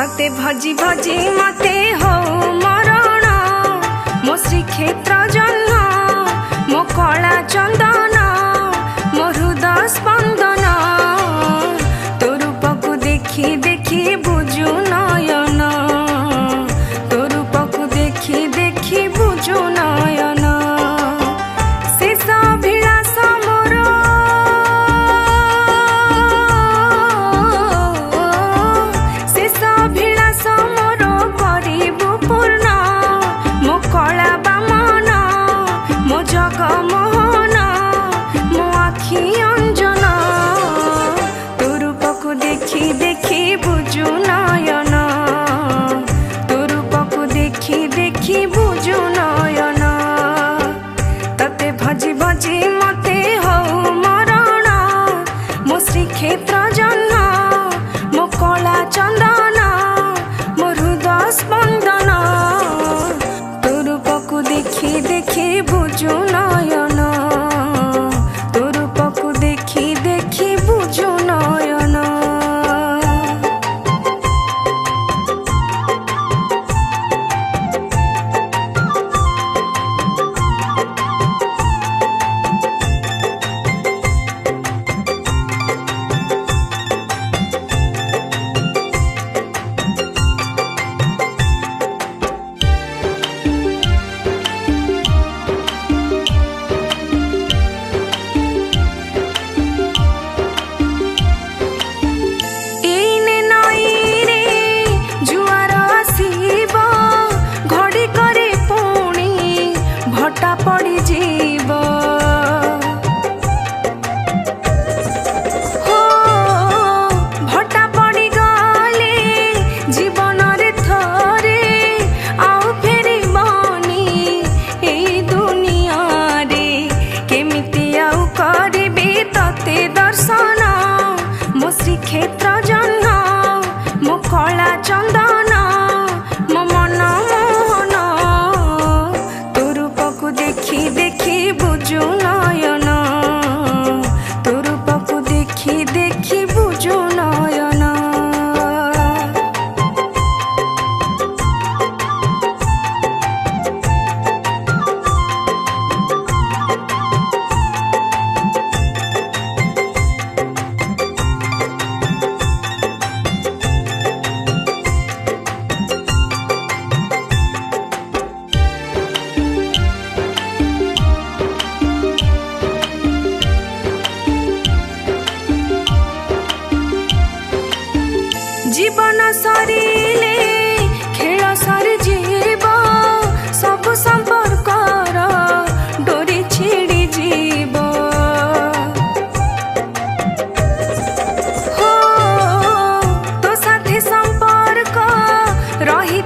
तते भजी भजी मते हो मरण मो श्रीक्षेत्र जन्म मो कला चंदन मो हृदय स्पंदन तो रूप को देखी देखी बुझु नयन तो रूप को देखी देखी बुझु नयन शेष अभिलाष मोर शेष अभिलाष मोर करिबु पूर्ण मो कला बामन मो जगमोहन मो आखि अंजन तो रूप को देखी देखी बुझु नयन तो रूप को देखी देखी बुझु नयन तते भजी भजी मते हो मरण मो श्रीक्षेत्र जन्म मो कला चंदन मो हृदय स्पंदन तो रूप को देखी देखी बुझु नयन तो रूप को देखी देखी बुझु नयन। एइने नई रे जुआर आसीब घड़ी करे पुणी भटा पड़ी जीव हो भटा पड़ी गले जीवन रे थरे आउ फेरी बनी एई दुनिया रे केमिति आउ करिबे तते दर्शन मो श्रीक्षेत्र जन्म मो कला चंदन मो मन मोहन तो रूप को देखी देखी बुझु नयन तो रूप को देखी देखी बुझु नयन। जीवन सरिले खेल सरी जीव सब संपर्कर डोरी छिड़ी जीव हो तो साथी संपर्क रही